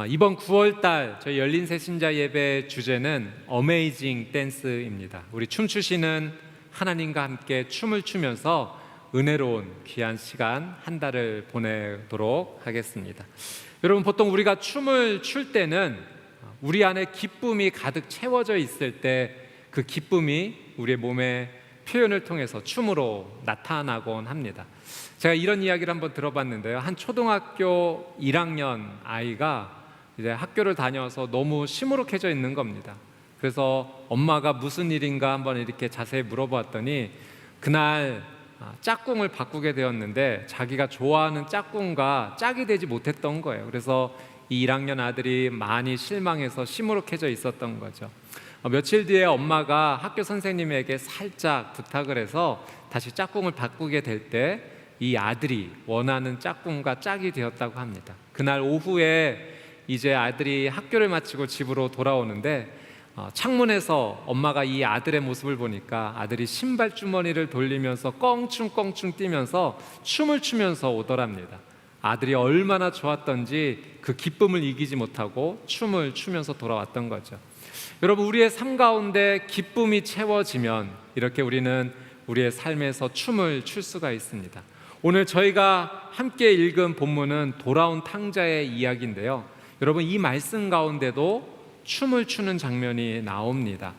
이번 9월달 저희 열린 새신자 예배 주제는 어메이징 댄스입니다. 우리 춤추시는 하나님과 함께 춤을 추면서 은혜로운 귀한 시간 한 달을 보내도록 하겠습니다. 여러분, 보통 우리가 춤을 출 때는 우리 안에 기쁨이 가득 채워져 있을 때 그 기쁨이 우리의 몸의 표현을 통해서 춤으로 나타나곤 합니다. 제가 이런 이야기를 한번 들어봤는데요. 한 초등학교 1학년 아이가 이제 학교를 다녀서 너무 시무룩해져 있는 겁니다. 그래서 엄마가 무슨 일인가 한번 이렇게 자세히 물어봤더니 그날 짝꿍을 바꾸게 되었는데 자기가 좋아하는 짝꿍과 짝이 되지 못했던 거예요. 그래서 이 1학년 아들이 많이 실망해서 시무룩해져 있었던 거죠. 며칠 뒤에 엄마가 학교 선생님에게 살짝 부탁을 해서 다시 짝꿍을 바꾸게 될 때 이 아들이 원하는 짝꿍과 짝이 되었다고 합니다. 그날 오후에 이제 아들이 학교를 마치고 집으로 돌아오는데 창문에서 엄마가 이 아들의 모습을 보니까 아들이 신발 주머니를 돌리면서 껑충껑충 뛰면서 춤을 추면서 오더랍니다. 아들이 얼마나 좋았던지 그 기쁨을 이기지 못하고 춤을 추면서 돌아왔던 거죠. 여러분, 우리의 삶 가운데 기쁨이 채워지면 이렇게 우리는 우리의 삶에서 춤을 출 수가 있습니다. 오늘 저희가 함께 읽은 본문은 돌아온 탕자의 이야기인데요. 여러분, 이 말씀 가운데도 춤을 추는 장면이 나옵니다.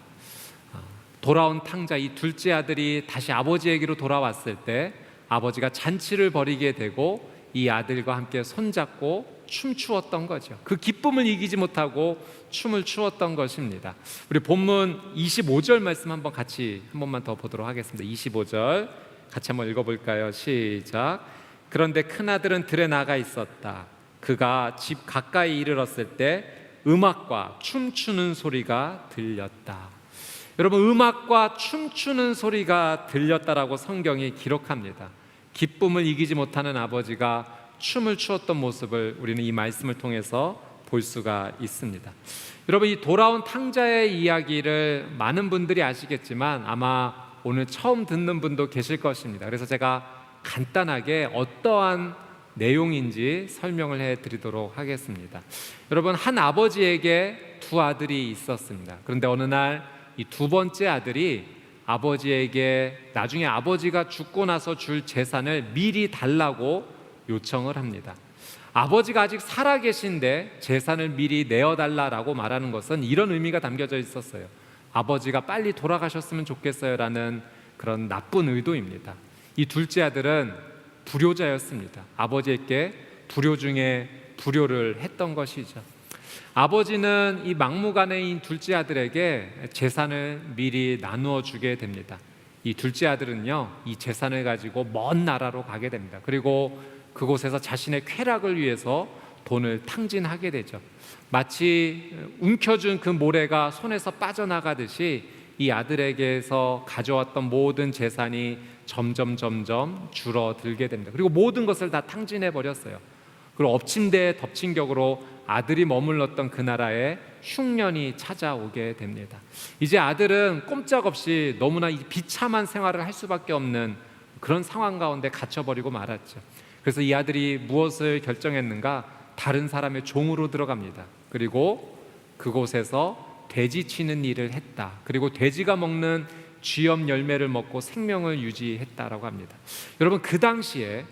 돌아온 탕자, 이 둘째 아들이 다시 아버지에게로 돌아왔을 때 아버지가 잔치를 벌이게 되고 이 아들과 함께 손잡고 춤추었던 거죠. 그 기쁨을 이기지 못하고 춤을 추었던 것입니다. 우리 본문 25절 말씀 한번 같이 한 번만 더 보도록 하겠습니다. 25절 같이 한번 읽어볼까요? 시작. 그런데 큰아들은 들에 나가 있었다. 그가 집 가까이 이르렀을 때 음악과 춤추는 소리가 들렸다. 여러분, 음악과 춤추는 소리가 들렸다라고 성경이 기록합니다. 기쁨을 이기지 못하는 아버지가 춤을 추었던 모습을 우리는 이 말씀을 통해서 볼 수가 있습니다. 여러분, 이 돌아온 탕자의 이야기를 많은 분들이 아시겠지만 아마 오늘 처음 듣는 분도 계실 것입니다. 그래서 제가 간단하게 어떠한 내용인지 설명을 해드리도록 하겠습니다. 여러분, 한 아버지에게 두 아들이 있었습니다. 그런데 어느 날 이 두 번째 아들이 아버지에게 나중에 아버지가 죽고 나서 줄 재산을 미리 달라고 요청을 합니다. 아버지가 아직 살아계신데 재산을 미리 내어달라고 말하는 것은 이런 의미가 담겨져 있었어요. 아버지가 빨리 돌아가셨으면 좋겠어요 라는 그런 나쁜 의도입니다. 이 둘째 아들은 불효자였습니다. 아버지에게 불효 중에 불효를 했던 것이죠. 아버지는 이 막무가내인 둘째 아들에게 재산을 미리 나누어 주게 됩니다. 이 둘째 아들은요, 이 재산을 가지고 먼 나라로 가게 됩니다. 그리고 그곳에서 자신의 쾌락을 위해서 돈을 탕진하게 되죠. 마치 움켜준 그 모래가 손에서 빠져나가듯이 이 아들에게서 가져왔던 모든 재산이 점점 줄어들게 됩니다. 그리고 모든 것을 다 탕진해 버렸어요. 그리고 엎친 데 덮친 격으로 아들이 머물렀던 그 나라에 흉년이 찾아오게 됩니다. 이제 아들은 꼼짝없이 너무나 비참한 생활을 할 수밖에 없는 그런 상황 가운데 갇혀버리고 말았죠. 그래서 이 아들이 무엇을 결정했는가? 다른 사람의 종으로 들어갑니다. 그리고 그곳에서 돼지 치는 일을 했다. 그리고 돼지가 먹는 쥐염 열매를 먹고 생명을 유지했다라고 합니다. 여러분, 그 당시에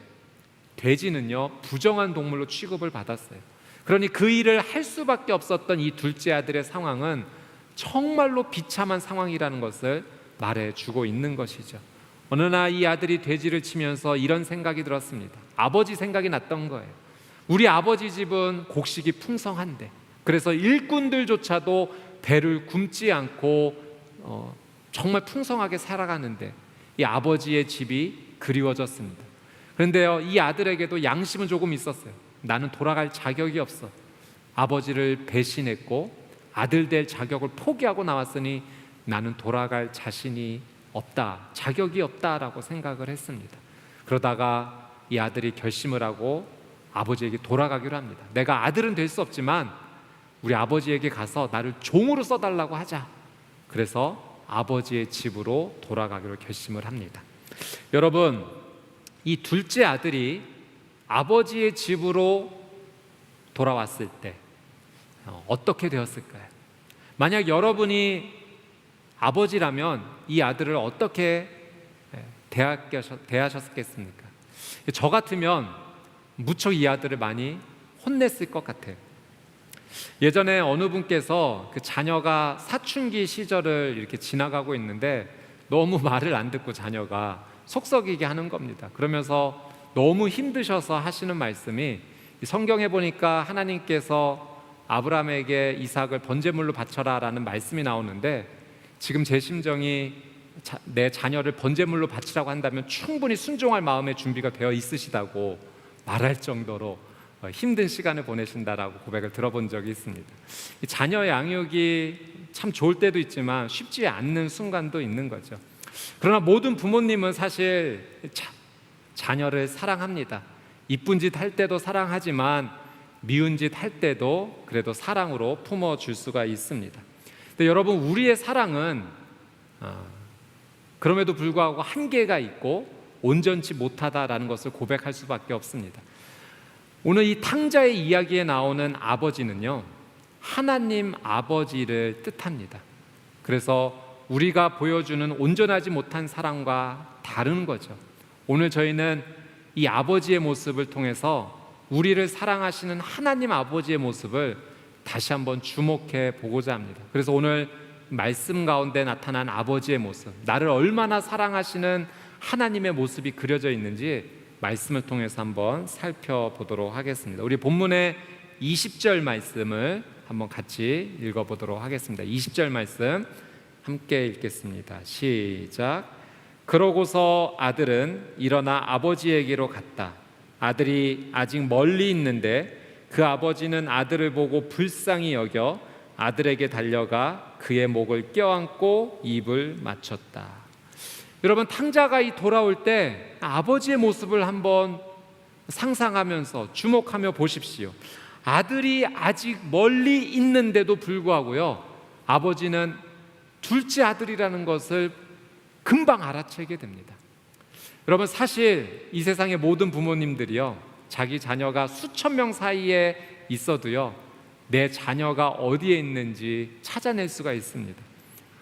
돼지는요, 부정한 동물로 취급을 받았어요. 그러니 그 일을 할 수밖에 없었던 이 둘째 아들의 상황은 정말로 비참한 상황이라는 것을 말해주고 있는 것이죠. 어느 날 이 아들이 돼지를 치면서 이런 생각이 들었습니다. 아버지 생각이 났던 거예요. 우리 아버지 집은 곡식이 풍성한데, 그래서 일꾼들조차도 배를 굶지 않고 정말 풍성하게 살아가는데 이 아버지의 집이 그리워졌습니다. 그런데요, 이 아들에게도 양심은 조금 있었어요. 나는 돌아갈 자격이 없어. 아버지를 배신했고 아들 될 자격을 포기하고 나왔으니 나는 돌아갈 자신이 없다, 자격이 없다라고 생각을 했습니다. 그러다가 이 아들이 결심을 하고 아버지에게 돌아가기로 합니다. 내가 아들은 될 수 없지만 우리 아버지에게 가서 나를 종으로 써달라고 하자. 그래서 아버지의 집으로 돌아가기로 결심을 합니다. 여러분, 이 둘째 아들이 아버지의 집으로 돌아왔을 때 어떻게 되었을까요? 만약 여러분이 아버지라면 이 아들을 어떻게 대하셨겠습니까? 저 같으면 무척 이 아들을 많이 혼냈을 것 같아요. 예전에 어느 분께서 그 자녀가 사춘기 시절을 이렇게 지나가고 있는데 너무 말을 안 듣고 자녀가 속썩이게 하는 겁니다. 그러면서 너무 힘드셔서 하시는 말씀이, 성경에 보니까 하나님께서 아브라함에게 이삭을 번제물로 바쳐라 라는 말씀이 나오는데, 지금 제 심정이 내 자녀를 번제물로 바치라고 한다면 충분히 순종할 마음의 준비가 되어 있으시다고 말할 정도로 힘든 시간을 보내신다라고 고백을 들어본 적이 있습니다. 자녀 양육이 참 좋을 때도 있지만 쉽지 않는 순간도 있는 거죠. 그러나 모든 부모님은 사실 자녀를 사랑합니다. 이쁜 짓 할 때도 사랑하지만 미운 짓 할 때도 그래도 사랑으로 품어줄 수가 있습니다. 근데 여러분, 우리의 사랑은 그럼에도 불구하고 한계가 있고 온전치 못하다라는 것을 고백할 수밖에 없습니다. 오늘 이 탕자의 이야기에 나오는 아버지는요, 하나님 아버지를 뜻합니다. 그래서 우리가 보여주는 온전하지 못한 사랑과 다른 거죠. 오늘 저희는 이 아버지의 모습을 통해서 우리를 사랑하시는 하나님 아버지의 모습을 다시 한번 주목해 보고자 합니다. 그래서 오늘 말씀 가운데 나타난 아버지의 모습, 나를 얼마나 사랑하시는 하나님의 모습이 그려져 있는지 말씀을 통해서 한번 살펴보도록 하겠습니다. 우리 본문의 20절 말씀을 한번 같이 읽어보도록 하겠습니다. 20절 말씀 함께 읽겠습니다. 시작. 그러고서 아들은 일어나 아버지에게로 갔다. 아들이 아직 멀리 있는데 그 아버지는 아들을 보고 불쌍히 여겨 아들에게 달려가 그의 목을 껴안고 입을 맞췄다. 여러분, 탕자가 돌아올 때 아버지의 모습을 한번 상상하면서 주목하며 보십시오. 아들이 아직 멀리 있는데도 불구하고요, 아버지는 둘째 아들이라는 것을 금방 알아채게 됩니다. 여러분, 사실 이 세상의 모든 부모님들이요, 자기 자녀가 수천 명 사이에 있어도요, 내 자녀가 어디에 있는지 찾아낼 수가 있습니다.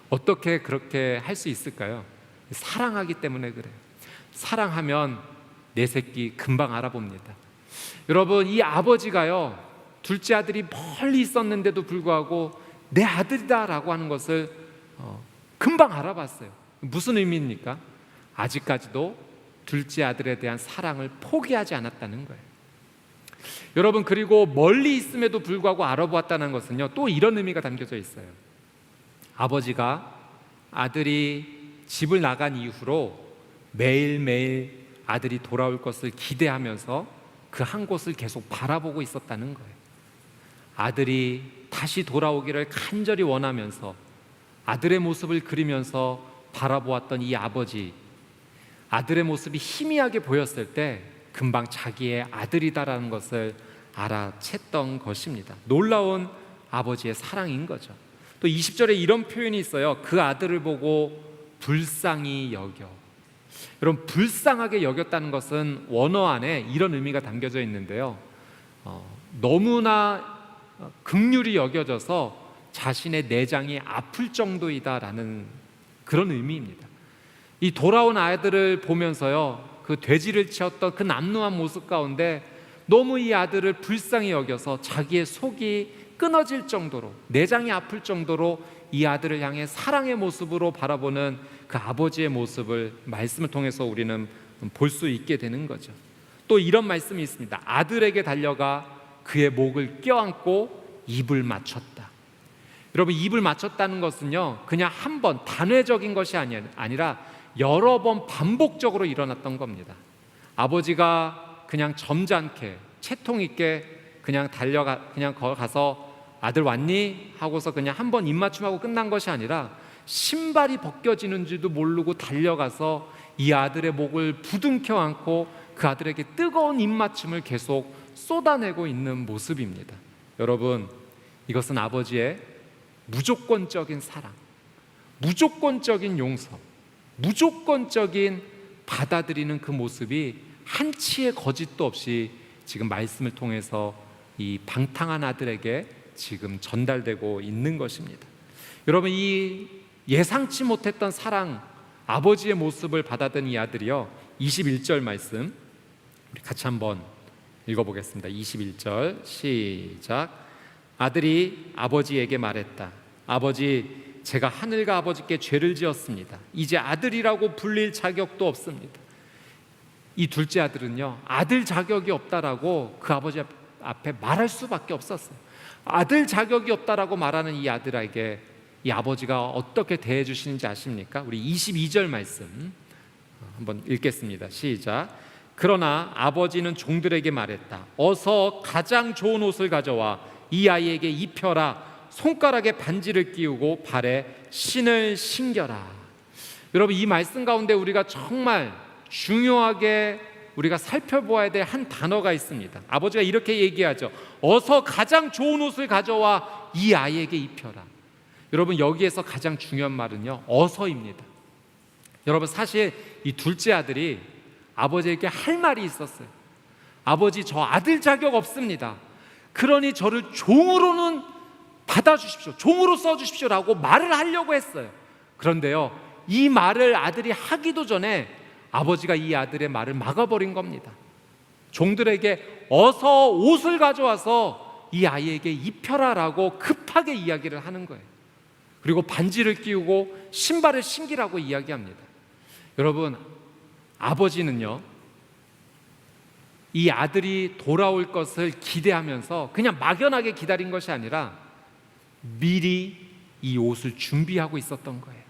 어떻게 그렇게 할 수 있을까요? 사랑하기 때문에 그래요. 사랑하면 내 새끼 금방 알아봅니다. 여러분, 이 아버지가요, 둘째 아들이 멀리 있었는데도 불구하고 내 아들이다라고 하는 것을 금방 알아봤어요. 무슨 의미입니까? 아직까지도 둘째 아들에 대한 사랑을 포기하지 않았다는 거예요. 여러분, 그리고 멀리 있음에도 불구하고 알아보았다는 것은요, 또 이런 의미가 담겨져 있어요. 아버지가 아들이 집을 나간 이후로 매일매일 아들이 돌아올 것을 기대하면서 그 한 곳을 계속 바라보고 있었다는 거예요. 아들이 다시 돌아오기를 간절히 원하면서 아들의 모습을 그리면서 바라보았던 이 아버지, 아들의 모습이 희미하게 보였을 때 금방 자기의 아들이다라는 것을 알아챘던 것입니다. 놀라운 아버지의 사랑인 거죠. 또 20절에 이런 표현이 있어요. 그 아들을 보고 불쌍히 여겨. 여러분, 불쌍하게 여겼다는 것은 원어 안에 이런 의미가 담겨져 있는데요, 너무나 긍휼히 여겨져서 자신의 내장이 아플 정도이다라는 그런 의미입니다. 이 돌아온 아들을 보면서요, 그 돼지를 치었던 그 남루한 모습 가운데 너무 이 아들을 불쌍히 여겨서 자기의 속이 끊어질 정도로, 내장이 아플 정도로 이 아들을 향해 사랑의 모습으로 바라보는 그 아버지의 모습을 말씀을 통해서 우리는 볼 수 있게 되는 거죠. 또 이런 말씀이 있습니다. 아들에게 달려가 그의 목을 껴안고 입을 맞췄다. 여러분, 입을 맞췄다는 것은요, 그냥 한 번 단회적인 것이 아니라 여러 번 반복적으로 일어났던 겁니다. 아버지가 그냥 점잖게 채통 있게 그냥 가서 아들 왔니? 하고서 그냥 한 번 입맞춤하고 끝난 것이 아니라 신발이 벗겨지는지도 모르고 달려가서 이 아들의 목을 부둥켜 안고 그 아들에게 뜨거운 입맞춤을 계속 쏟아내고 있는 모습입니다. 여러분, 이것은 아버지의 무조건적인 사랑, 무조건적인 용서, 무조건적인 받아들이는 그 모습이 한치의 거짓도 없이 지금 말씀을 통해서 이 방탕한 아들에게 지금 전달되고 있는 것입니다. 여러분, 이 예상치 못했던 사랑, 아버지의 모습을 받아든 이 아들이요, 21절 말씀 우리 같이 한번 읽어보겠습니다. 21절 시작. 아들이 아버지에게 말했다. 아버지, 제가 하늘과 아버지께 죄를 지었습니다. 이제 아들이라고 불릴 자격도 없습니다. 이 둘째 아들은요, 아들 자격이 없다라고 그 아버지 앞에 말할 수밖에 없었어요. 아들 자격이 없다라고 말하는 이 아들에게 이 아버지가 어떻게 대해 주시는지 아십니까? 우리 22절 말씀 한번 읽겠습니다. 시작. 그러나 아버지는 종들에게 말했다. 어서 가장 좋은 옷을 가져와 이 아이에게 입혀라. 손가락에 반지를 끼우고 발에 신을 신겨라. 여러분, 이 말씀 가운데 우리가 정말 중요하게 우리가 살펴보아야 될 한 단어가 있습니다. 아버지가 이렇게 얘기하죠. 어서 가장 좋은 옷을 가져와 이 아이에게 입혀라. 여러분, 여기에서 가장 중요한 말은요, 어서입니다. 여러분, 사실 이 둘째 아들이 아버지에게 할 말이 있었어요. 아버지, 저 아들 자격 없습니다. 그러니 저를 종으로는 받아주십시오. 종으로 써주십시오 라고 말을 하려고 했어요. 그런데요, 이 말을 아들이 하기도 전에 아버지가 이 아들의 말을 막아버린 겁니다. 종들에게 어서 옷을 가져와서 이 아이에게 입혀라 라고 급하게 이야기를 하는 거예요. 그리고 반지를 끼우고 신발을 신기라고 이야기합니다. 여러분, 아버지는요, 이 아들이 돌아올 것을 기대하면서 그냥 막연하게 기다린 것이 아니라 미리 이 옷을 준비하고 있었던 거예요.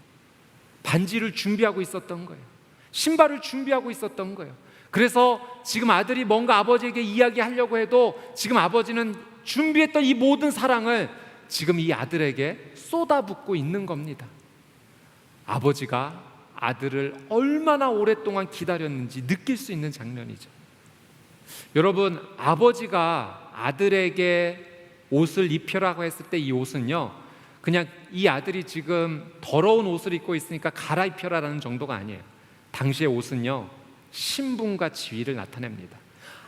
반지를 준비하고 있었던 거예요. 신발을 준비하고 있었던 거예요. 그래서 지금 아들이 뭔가 아버지에게 이야기하려고 해도 지금 아버지는 준비했던 이 모든 사랑을 지금 이 아들에게 쏟아붓고 있는 겁니다. 아버지가 아들을 얼마나 오랫동안 기다렸는지 느낄 수 있는 장면이죠. 여러분, 아버지가 아들에게 옷을 입혀라고 했을 때 이 옷은요, 그냥 이 아들이 지금 더러운 옷을 입고 있으니까 갈아입혀라라는 정도가 아니에요. 당시의 옷은요, 신분과 지위를 나타냅니다.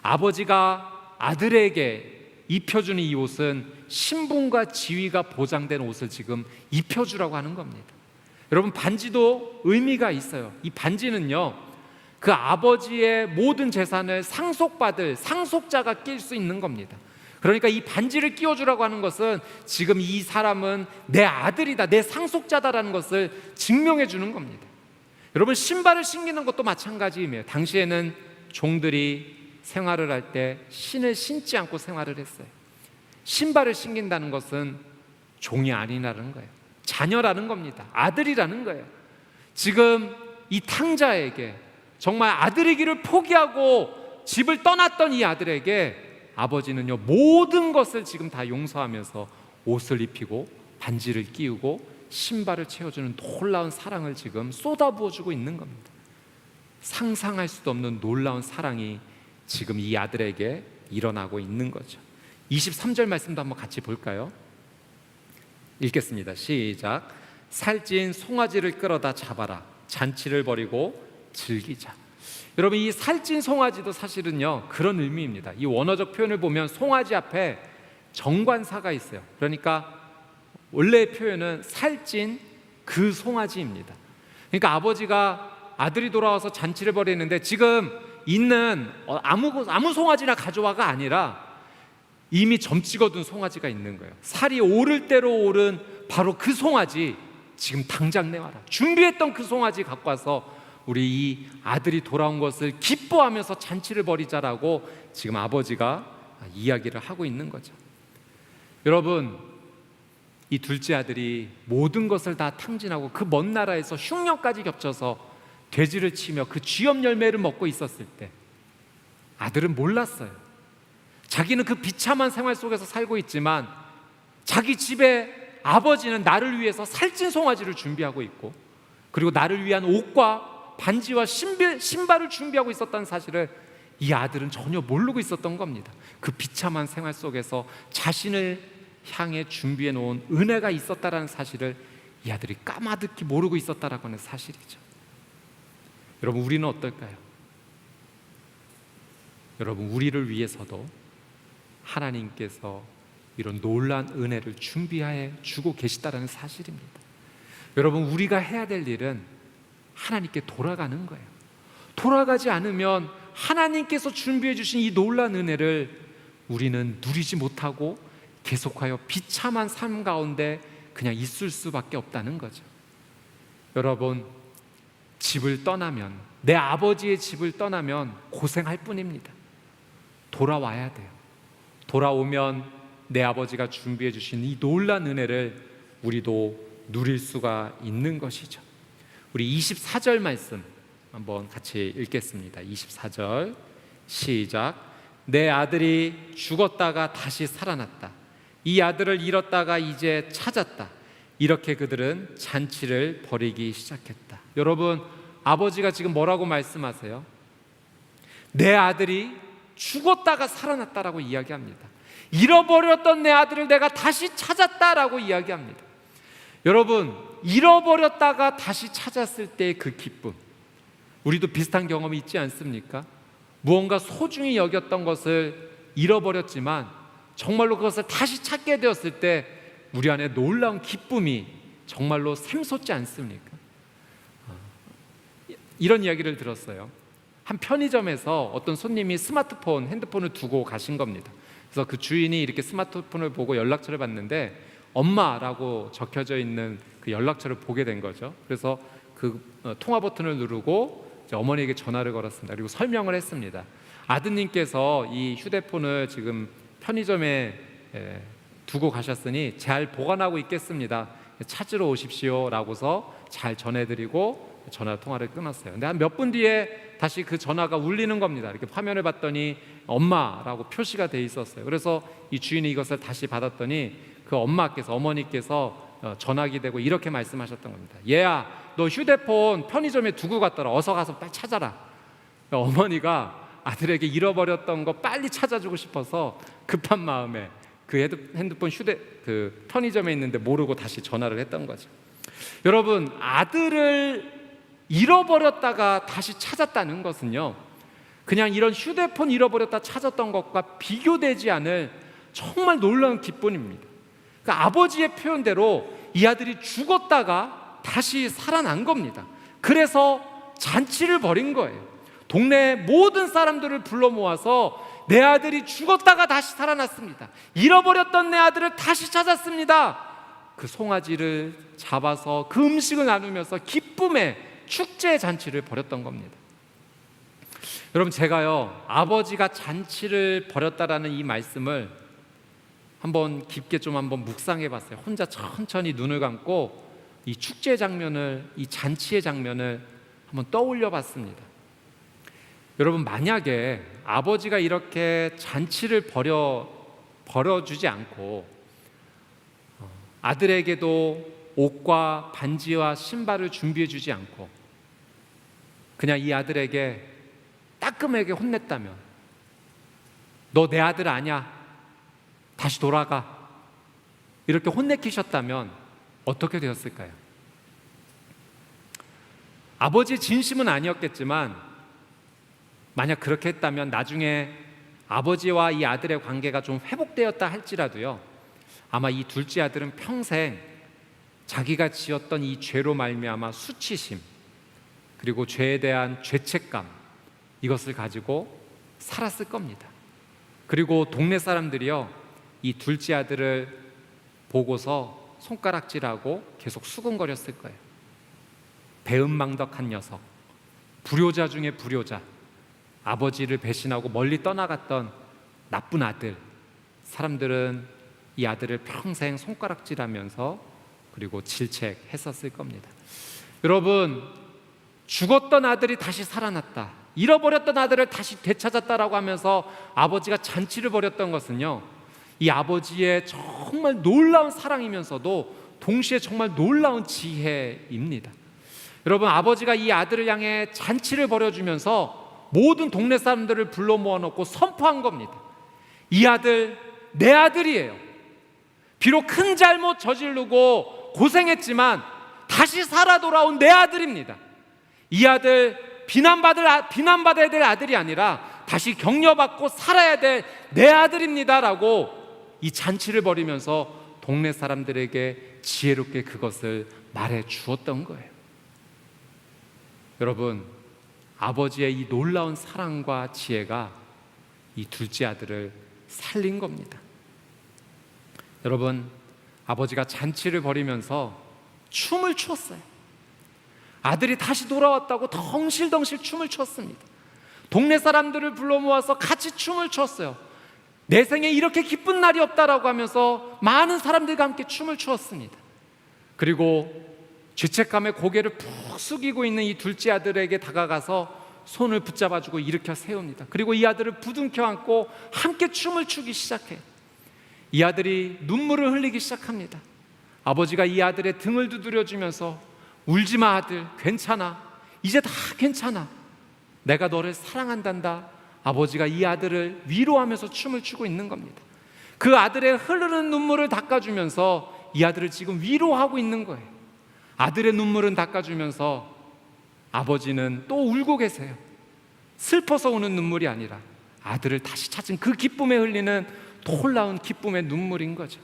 아버지가 아들에게 입혀주는 이 옷은 신분과 지위가 보장된 옷을 지금 입혀주라고 하는 겁니다. 여러분, 반지도 의미가 있어요. 이 반지는요, 그 아버지의 모든 재산을 상속받을 상속자가 낄 수 있는 겁니다. 그러니까 이 반지를 끼워주라고 하는 것은 지금 이 사람은 내 아들이다, 내 상속자다라는 것을 증명해 주는 겁니다. 여러분, 신발을 신기는 것도 마찬가지이며 당시에는 종들이 생활을 할 때 신을 신지 않고 생활을 했어요. 신발을 신긴다는 것은 종이 아니라는 거예요. 자녀라는 겁니다. 아들이라는 거예요. 지금 이 탕자에게 정말 아들이기를 포기하고 집을 떠났던 이 아들에게 아버지는요, 모든 것을 지금 다 용서하면서 옷을 입히고 반지를 끼우고 신발을 채워주는 놀라운 사랑을 지금 쏟아부어주고 있는 겁니다. 상상할 수도 없는 놀라운 사랑이 지금 이 아들에게 일어나고 있는 거죠. 23절 말씀도 한번 같이 볼까요? 읽겠습니다. 시작. 살찐 송아지를 끌어다 잡아라. 잔치를 벌이고 즐기자. 여러분, 이 살찐 송아지도 사실은요, 그런 의미입니다. 이 원어적 표현을 보면 송아지 앞에 정관사가 있어요. 그러니까 원래의 표현은 살찐 그 송아지입니다. 그러니까 아버지가 아들이 돌아와서 잔치를 벌이는데 지금 있는 아무 송아지나 가져와가 아니라 이미 점 찍어둔 송아지가 있는 거예요. 살이 오를 대로 오른 바로 그 송아지 지금 당장 내와라. 준비했던 그 송아지 갖고 와서 우리 이 아들이 돌아온 것을 기뻐하면서 잔치를 벌이자라고 지금 아버지가 이야기를 하고 있는 거죠. 여러분, 이 둘째 아들이 모든 것을 다 탕진하고 그 먼 나라에서 흉년까지 겹쳐서 돼지를 치며 그 쥐염 열매를 먹고 있었을 때 아들은 몰랐어요. 자기는 그 비참한 생활 속에서 살고 있지만 자기 집에 아버지는 나를 위해서 살찐 송아지를 준비하고 있고 그리고 나를 위한 옷과 반지와 신발을 준비하고 있었다는 사실을 이 아들은 전혀 모르고 있었던 겁니다. 그 비참한 생활 속에서 자신을 향해 준비해 놓은 은혜가 있었다라는 사실을 이 아들이 까마득히 모르고 있었다라고 하는 사실이죠. 여러분, 우리는 어떨까요? 여러분, 우리를 위해서도 하나님께서 이런 놀라운 은혜를 준비해 주고 계시다라는 사실입니다. 여러분, 우리가 해야 될 일은 하나님께 돌아가는 거예요. 돌아가지 않으면 하나님께서 준비해 주신 이 놀라운 은혜를 우리는 누리지 못하고 계속하여 비참한 삶 가운데 그냥 있을 수밖에 없다는 거죠. 여러분, 집을 떠나면, 내 아버지의 집을 떠나면 고생할 뿐입니다. 돌아와야 돼요. 돌아오면 내 아버지가 준비해 주신 이 놀라운 은혜를 우리도 누릴 수가 있는 것이죠. 우리 24절 말씀 한번 같이 읽겠습니다. 24절 시작. 내 아들이 죽었다가 다시 살아났다. 이 아들을 잃었다가 이제 찾았다. 이렇게 그들은 잔치를 벌이기 시작했다. 여러분, 아버지가 지금 뭐라고 말씀하세요? 내 아들이 죽었다가 살아났다라고 이야기합니다. 잃어버렸던 내 아들을 내가 다시 찾았다라고 이야기합니다. 여러분, 잃어버렸다가 다시 찾았을 때의 그 기쁨, 우리도 비슷한 경험이 있지 않습니까? 무언가 소중히 여겼던 것을 잃어버렸지만 정말로 그것을 다시 찾게 되었을 때 우리 안에 놀라운 기쁨이 정말로 샘솟지 않습니까? 이런 이야기를 들었어요. 한 편의점에서 어떤 손님이 스마트폰, 핸드폰을 두고 가신 겁니다. 그래서 그 주인이 이렇게 스마트폰을 보고 연락처를 봤는데 엄마라고 적혀져 있는 그 연락처를 보게 된 거죠. 그래서 그 통화 버튼을 누르고 이제 어머니에게 전화를 걸었습니다. 그리고 설명을 했습니다. 아드님께서 이 휴대폰을 지금 편의점에 두고 가셨으니 잘 보관하고 있겠습니다. 찾으러 오십시오 라고서 잘 전해드리고 전화 통화를 끊었어요. 근데 한 몇 분 뒤에 다시 그 전화가 울리는 겁니다. 이렇게 화면을 봤더니 엄마라고 표시가 돼 있었어요. 그래서 이 주인이 이것을 다시 받았더니 그 어머니께서 전화기 대고 이렇게 말씀하셨던 겁니다. 얘야, 너 휴대폰 편의점에 두고 갔더라. 어서 가서 빨리 찾아라. 어머니가 아들에게 잃어버렸던 거 빨리 찾아주고 싶어서 급한 마음에 그 핸드폰 그 편의점에 있는데 모르고 다시 전화를 했던 거죠. 여러분, 아들을 잃어버렸다가 다시 찾았다는 것은요, 그냥 이런 휴대폰 잃어버렸다 찾았던 것과 비교되지 않을 정말 놀라운 기쁨입니다. 그러니까 아버지의 표현대로 이 아들이 죽었다가 다시 살아난 겁니다. 그래서 잔치를 벌인 거예요. 동네 모든 사람들을 불러 모아서 내 아들이 죽었다가 다시 살아났습니다. 잃어버렸던 내 아들을 다시 찾았습니다. 그 송아지를 잡아서 그 음식을 나누면서 기쁨의 축제 잔치를 벌였던 겁니다. 여러분, 제가요, 아버지가 잔치를 벌였다라는 이 말씀을 한번 깊게 좀 한번 묵상해 봤어요. 혼자 천천히 눈을 감고 이 축제 장면을, 이 잔치의 장면을 한번 떠올려 봤습니다. 여러분, 만약에 아버지가 이렇게 잔치를 벌여주지 않고 아들에게도 옷과 반지와 신발을 준비해 주지 않고 그냥 이 아들에게 따끔하게 혼냈다면, 너 내 아들 아니야, 다시 돌아가, 이렇게 혼내키셨다면 어떻게 되었을까요? 아버지의 진심은 아니었겠지만 만약 그렇게 했다면 나중에 아버지와 이 아들의 관계가 좀 회복되었다 할지라도요, 아마 이 둘째 아들은 평생 자기가 지었던 이 죄로 말미암아 수치심, 그리고 죄에 대한 죄책감, 이것을 가지고 살았을 겁니다. 그리고 동네 사람들이요, 이 둘째 아들을 보고서 손가락질하고 계속 수근거렸을 거예요. 배은망덕한 녀석, 불효자 중에 불효자, 아버지를 배신하고 멀리 떠나갔던 나쁜 아들. 사람들은 이 아들을 평생 손가락질하면서 그리고 질책했었을 겁니다. 여러분, 죽었던 아들이 다시 살아났다, 잃어버렸던 아들을 다시 되찾았다라고 하면서 아버지가 잔치를 벌였던 것은요, 이 아버지의 정말 놀라운 사랑이면서도 동시에 정말 놀라운 지혜입니다. 여러분, 아버지가 이 아들을 향해 잔치를 벌여주면서 모든 동네 사람들을 불러 모아놓고 선포한 겁니다. 이 아들 내 아들이에요. 비록 큰 잘못 저지르고 고생했지만 다시 살아 돌아온 내 아들입니다. 이 아들 비난받아야 될 아들이 아니라 다시 격려받고 살아야 될 내 아들입니다 라고 이 잔치를 벌이면서 동네 사람들에게 지혜롭게 그것을 말해 주었던 거예요. 여러분, 아버지의 이 놀라운 사랑과 지혜가 이 둘째 아들을 살린 겁니다. 여러분, 아버지가 잔치를 벌이면서 춤을 추었어요. 아들이 다시 돌아왔다고 덩실덩실 춤을 췄습니다. 동네 사람들을 불러 모아서 같이 춤을 췄어요. 내 생에 이렇게 기쁜 날이 없다라고 하면서 많은 사람들과 함께 춤을 추었습니다. 그리고 죄책감에 고개를 푹 숙이고 있는 이 둘째 아들에게 다가가서 손을 붙잡아주고 일으켜 세웁니다. 그리고 이 아들을 부둥켜 안고 함께 춤을 추기 시작해요. 이 아들이 눈물을 흘리기 시작합니다. 아버지가 이 아들의 등을 두드려주면서 울지 마 아들, 괜찮아, 이제 다 괜찮아, 내가 너를 사랑한단다. 아버지가 이 아들을 위로하면서 춤을 추고 있는 겁니다. 그 아들의 흐르는 눈물을 닦아주면서 이 아들을 지금 위로하고 있는 거예요. 아들의 눈물은 닦아주면서 아버지는 또 울고 계세요. 슬퍼서 우는 눈물이 아니라 아들을 다시 찾은 그 기쁨에 흘리는 놀라운 기쁨의 눈물인 거죠.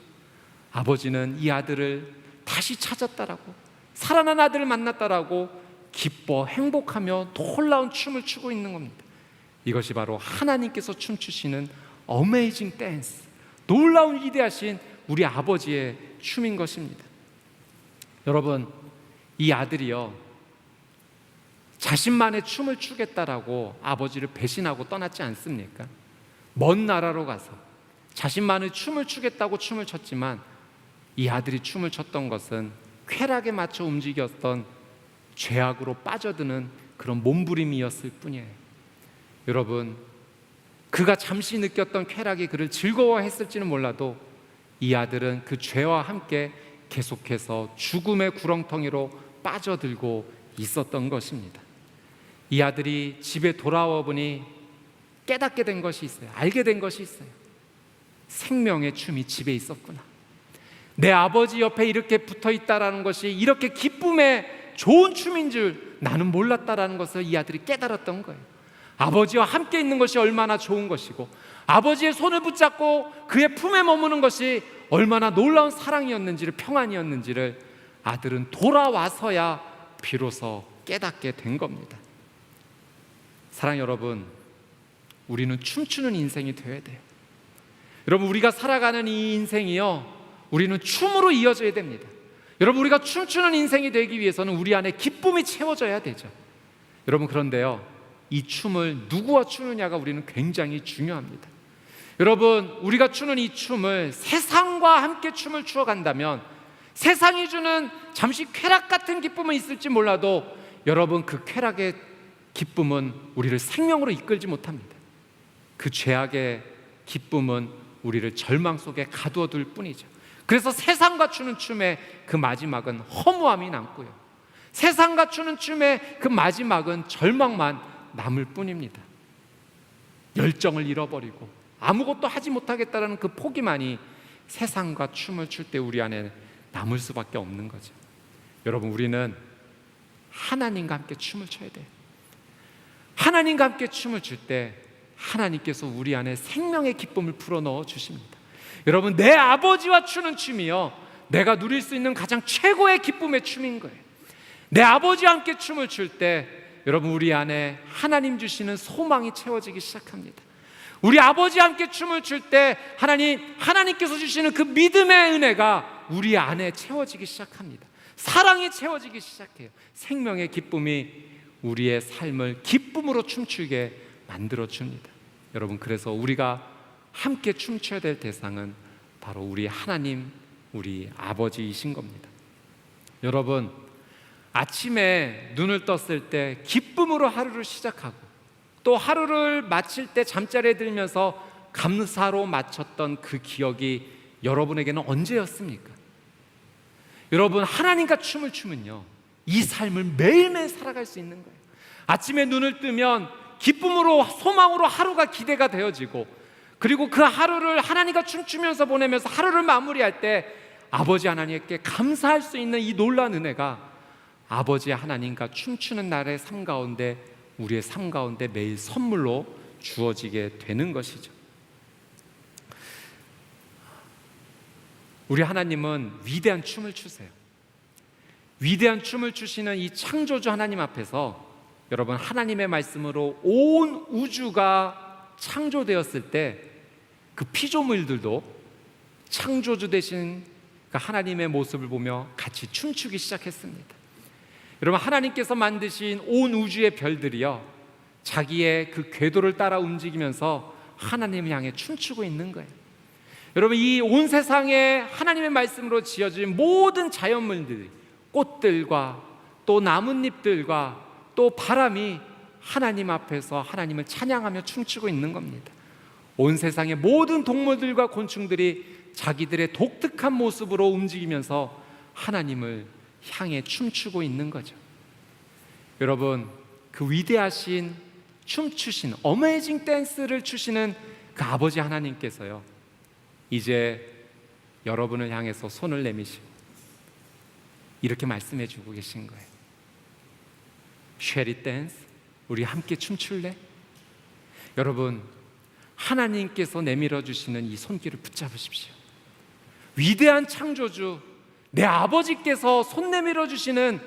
아버지는 이 아들을 다시 찾았다라고, 살아난 아들을 만났다라고 기뻐 행복하며 놀라운 춤을 추고 있는 겁니다. 이것이 바로 하나님께서 춤추시는 어메이징 댄스, 놀라운 위대하신 우리 아버지의 춤인 것입니다. 여러분, 이 아들이요, 자신만의 춤을 추겠다라고 아버지를 배신하고 떠났지 않습니까? 먼 나라로 가서 자신만의 춤을 추겠다고 춤을 췄지만 이 아들이 춤을 췄던 것은 쾌락에 맞춰 움직였던 죄악으로 빠져드는 그런 몸부림이었을 뿐이에요. 여러분, 그가 잠시 느꼈던 쾌락이 그를 즐거워했을지는 몰라도 이 아들은 그 죄와 함께 계속해서 죽음의 구렁텅이로 빠져들고 있었던 것입니다. 이 아들이 집에 돌아와 보니 깨닫게 된 것이 있어요. 알게 된 것이 있어요. 생명의 춤이 집에 있었구나. 내 아버지 옆에 이렇게 붙어 있다라는 것이 이렇게 기쁨의 좋은 춤인 줄 나는 몰랐다라는 것을 이 아들이 깨달았던 거예요. 아버지와 함께 있는 것이 얼마나 좋은 것이고, 아버지의 손을 붙잡고 그의 품에 머무는 것이 얼마나 놀라운 사랑이었는지를, 평안이었는지를 아들은 돌아와서야 비로소 깨닫게 된 겁니다. 사랑 여러분, 우리는 춤추는 인생이 되어야 돼요. 여러분, 우리가 살아가는 이 인생이요, 우리는 춤으로 이어져야 됩니다. 여러분, 우리가 춤추는 인생이 되기 위해서는 우리 안에 기쁨이 채워져야 되죠. 여러분, 그런데요, 이 춤을 누구와 추느냐가 우리는 굉장히 중요합니다. 여러분, 우리가 추는 이 춤을 세상과 함께 춤을 추어간다면 세상이 주는 잠시 쾌락 같은 기쁨은 있을지 몰라도 여러분, 그 쾌락의 기쁨은 우리를 생명으로 이끌지 못합니다. 그 죄악의 기쁨은 우리를 절망 속에 가두어둘 뿐이죠. 그래서 세상과 추는 춤의 그 마지막은 허무함이 남고요, 세상과 추는 춤의 그 마지막은 절망만 남을 뿐입니다. 열정을 잃어버리고 아무것도 하지 못하겠다는 그 포기만이 세상과 춤을 출 때 우리 안에 남을 수밖에 없는 거죠. 여러분, 우리는 하나님과 함께 춤을 춰야 돼요. 하나님과 함께 춤을 출 때 하나님께서 우리 안에 생명의 기쁨을 불어넣어 주십니다. 여러분, 내 아버지와 추는 춤이요, 내가 누릴 수 있는 가장 최고의 기쁨의 춤인 거예요. 내 아버지와 함께 춤을 출 때 여러분, 우리 안에 하나님 주시는 소망이 채워지기 시작합니다. 우리 아버지와 함께 춤을 출 때 하나님께서 주시는 그 믿음의 은혜가 우리 안에 채워지기 시작합니다. 사랑이 채워지기 시작해요. 생명의 기쁨이 우리의 삶을 기쁨으로 춤추게 만들어줍니다. 여러분, 그래서 우리가 함께 춤춰야 될 대상은 바로 우리 하나님, 우리 아버지이신 겁니다. 여러분, 아침에 눈을 떴을 때 기쁨으로 하루를 시작하고 또 하루를 마칠 때 잠자리에 들면서 감사로 마쳤던 그 기억이 여러분에게는 언제였습니까? 여러분, 하나님과 춤을 추면요, 이 삶을 매일매일 살아갈 수 있는 거예요. 아침에 눈을 뜨면 기쁨으로, 소망으로 하루가 기대가 되어지고, 그리고 그 하루를 하나님과 춤추면서 보내면서 하루를 마무리할 때 아버지 하나님께 감사할 수 있는 이 놀라운 은혜가 아버지 하나님과 춤추는 날의 삶 가운데, 우리의 삶 가운데 매일 선물로 주어지게 되는 것이죠. 우리 하나님은 위대한 춤을 추세요. 위대한 춤을 추시는 이 창조주 하나님 앞에서 여러분, 하나님의 말씀으로 온 우주가 창조되었을 때 그 피조물들도 창조주 되신 그 하나님의 모습을 보며 같이 춤추기 시작했습니다. 여러분, 하나님께서 만드신 온 우주의 별들이요, 자기의 그 궤도를 따라 움직이면서 하나님을 향해 춤추고 있는 거예요. 여러분, 이 온 세상에 하나님의 말씀으로 지어진 모든 자연물들, 꽃들과 또 나뭇잎들과 또 바람이 하나님 앞에서 하나님을 찬양하며 춤추고 있는 겁니다. 온 세상의 모든 동물들과 곤충들이 자기들의 독특한 모습으로 움직이면서 하나님을 향해 춤추고 있는 거죠. 여러분, 그 위대하신 춤추신 어메이징 댄스를 추시는 그 아버지 하나님께서요, 이제 여러분을 향해서 손을 내미시고 이렇게 말씀해 주고 계신 거예요. Shall we dance? 우리 함께 춤출래? 여러분, 하나님께서 내밀어 주시는 이 손길을 붙잡으십시오. 위대한 창조주 내 아버지께서 손 내밀어 주시는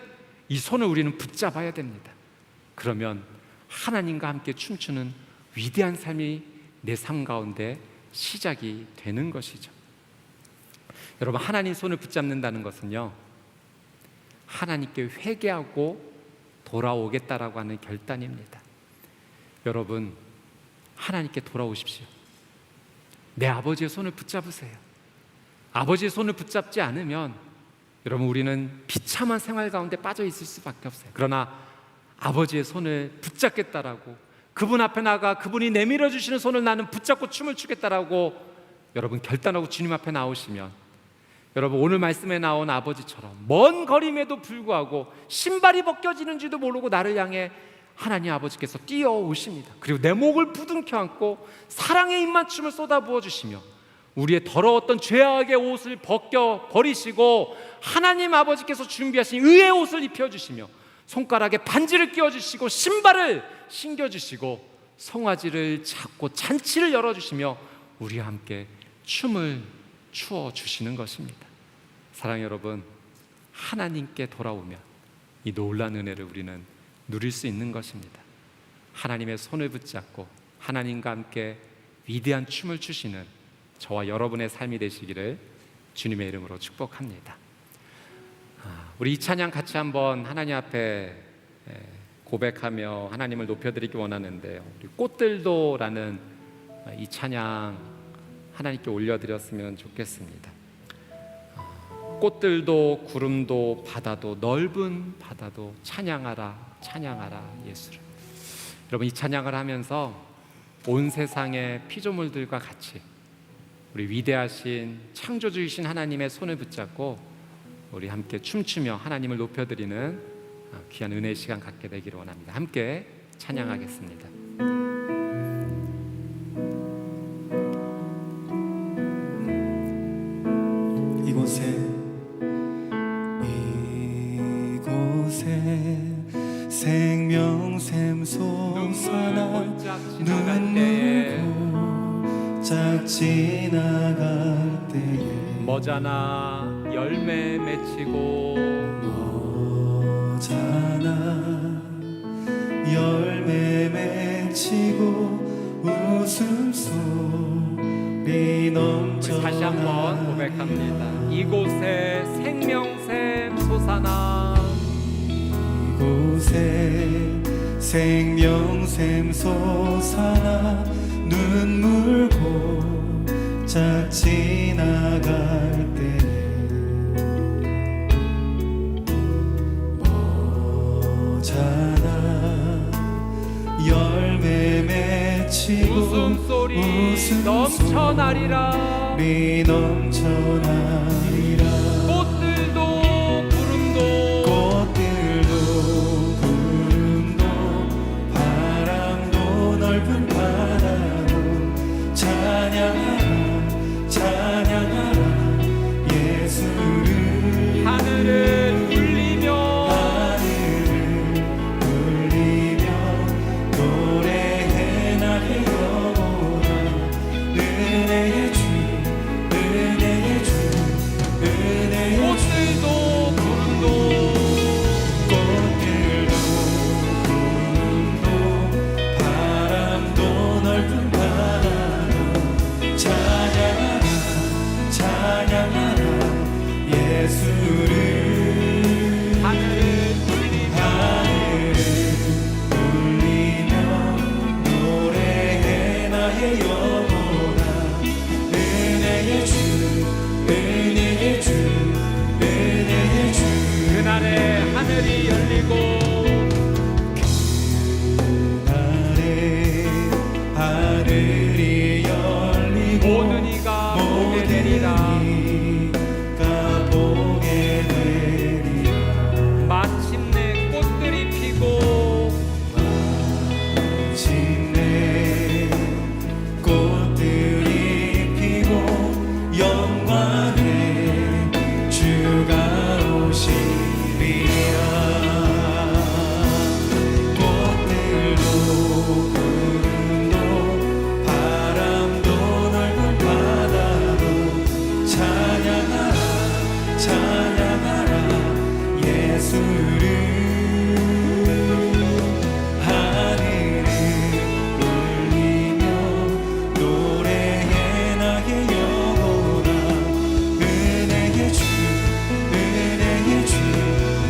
이 손을 우리는 붙잡아야 됩니다. 그러면 하나님과 함께 춤추는 위대한 삶이 내 삶 가운데 시작이 되는 것이죠. 여러분, 하나님 손을 붙잡는다는 것은요, 하나님께 회개하고 돌아오겠다라고 하는 결단입니다. 여러분, 하나님께 돌아오십시오. 내 아버지의 손을 붙잡으세요. 아버지의 손을 붙잡지 않으면 여러분, 우리는 비참한 생활 가운데 빠져 있을 수밖에 없어요. 그러나 아버지의 손을 붙잡겠다라고, 그분 앞에 나가 그분이 내밀어 주시는 손을 나는 붙잡고 춤을 추겠다라고 여러분 결단하고 주님 앞에 나오시면, 여러분, 오늘 말씀에 나온 아버지처럼 먼 거림에도 불구하고 신발이 벗겨지는지도 모르고 나를 향해 하나님 아버지께서 뛰어오십니다. 그리고 내 목을 부둥켜 안고 사랑의 입맞춤을 쏟아부어 주시며 우리의 더러웠던 죄악의 옷을 벗겨 버리시고 하나님 아버지께서 준비하신 의의 옷을 입혀주시며 손가락에 반지를 끼워주시고 신발을 신겨주시고 송아지를 잡고 잔치를 열어주시며 우리와 함께 춤을 추어 주시는 것입니다. 사랑하는 여러분, 하나님께 돌아오면 이 놀라운 은혜를 우리는 누릴 수 있는 것입니다. 하나님의 손을 붙잡고 하나님과 함께 위대한 춤을 추시는 저와 여러분의 삶이 되시기를 주님의 이름으로 축복합니다. 우리 이 찬양 같이 한번 하나님 앞에 고백하며 하나님을 높여드리기 원하는데요, 우리 꽃들도라는 이 찬양 하나님께 올려드렸으면 좋겠습니다. 꽃들도 구름도 바다도 넓은 바다도 찬양하라 찬양하라 예수를. 여러분, 이 찬양을 하면서 온 세상의 피조물들과 같이 우리 위대하신 창조주이신 하나님의 손을 붙잡고 우리 함께 춤추며 하나님을 높여드리는 귀한 은혜의 시간 갖게 되기를 원합니다. 함께 찬양하겠습니다. 이곳에 생명샘 솟아나 눈물 짝 지나갈 때에 머자나 열매 맺히고 머자나 열매 맺히고 웃음소리 넘쳐나. 다시 한번 고백합니다. 이곳에 생명샘 솟아나 이곳에 생명샘 솟아나 눈물 고짝 지나갈 때 머자나 열매 맺히고 웃음소리 넘쳐나리라. 넘쳐나리라. 꽃들도 구름도 바람도 넓은 바다도 찬양하라 찬양하라 예수를. 하늘을 울리며 노래해 나의 영혼아 은혜의 주 찬양하라 예수를 하늘을 울리며 노래해 나의 영혼아 은혜의 주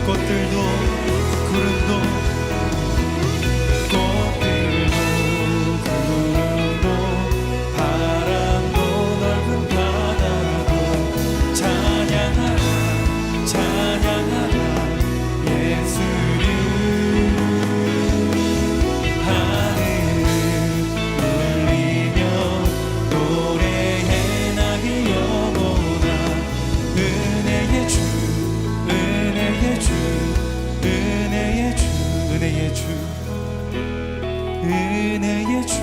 꽃들도 구름도 바람도 넓은 바다도 찬양하라 예수를 하늘을 울리며 노래해 나의 영혼아 은혜의 주 은혜의 주 은혜의 주 은혜의 주 은혜의 주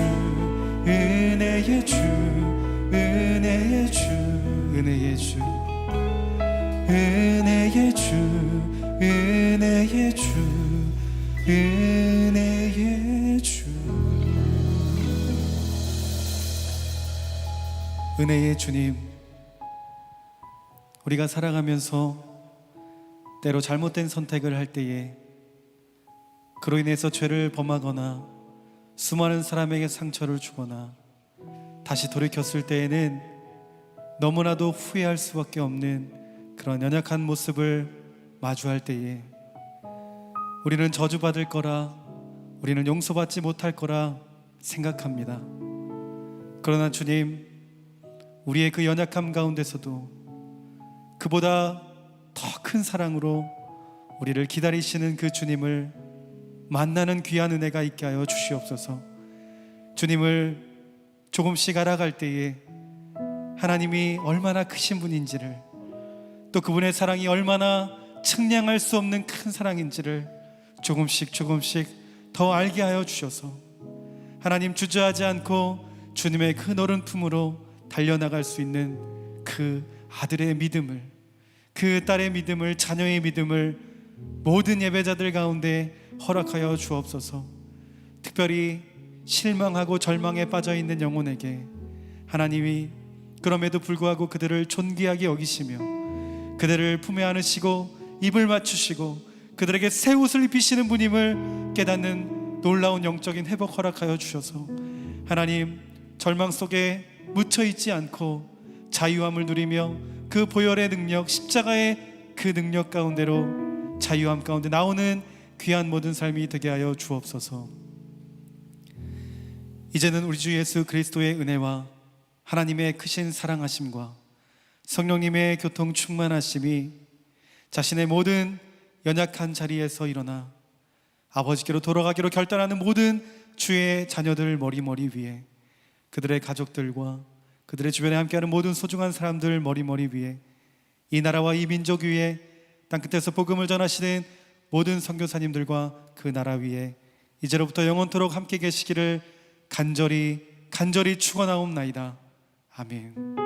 은혜의 주 은혜의 주 은혜의 주 은혜의 주 은혜의 주 은혜의 주 은혜의 주님, 우리가 살아가면서 때로 잘못된 선택을 할 때에 그로 인해서 죄를 범하거나 수많은 사람에게 상처를 주거나 다시 돌이켰을 때에는 너무나도 후회할 수밖에 없는 그런 연약한 모습을 마주할 때에 우리는 저주받을 거라, 우리는 용서받지 못할 거라 생각합니다. 그러나 주님, 우리의 그 연약함 가운데서도 그보다 더 큰 사랑으로 우리를 기다리시는 그 주님을 만나는 귀한 은혜가 있게 하여 주시옵소서. 주님을 조금씩 알아갈 때에 하나님이 얼마나 크신 분인지를, 또 그분의 사랑이 얼마나 측량할 수 없는 큰 사랑인지를 조금씩 더 알게 하여 주셔서 하나님, 주저하지 않고 주님의 그 너른 품으로 달려나갈 수 있는 그 아들의 믿음을, 그 딸의 믿음을, 자녀의 믿음을 모든 예배자들 가운데 허락하여 주옵소서. 특별히 실망하고 절망에 빠져 있는 영혼에게 하나님이 그럼에도 불구하고 그들을 존귀하게 여기시며 그들을 품에 안으시고 입을 맞추시고 그들에게 새 옷을 입히시는 분임을 깨닫는 놀라운 영적인 회복 허락하여 주셔서 하나님, 절망 속에 묻혀 있지 않고 자유함을 누리며 그 보혈의 능력, 십자가의 그 능력 가운데로 자유함 가운데 나오는 귀한 모든 삶이 되게 하여 주옵소서. 이제는 우리 주 예수 그리스도의 은혜와 하나님의 크신 사랑하심과 성령님의 교통 충만하심이 자신의 모든 연약한 자리에서 일어나 아버지께로 돌아가기로 결단하는 모든 주의 자녀들 머리 위에, 그들의 가족들과 그들의 주변에 함께하는 모든 소중한 사람들 머리 위에, 이 나라와 이 민족 위에, 땅끝에서 복음을 전하시는 모든 선교사님들과 그 나라 위에 이제로부터 영원토록 함께 계시기를 간절히 축원하옵나이다. 아멘.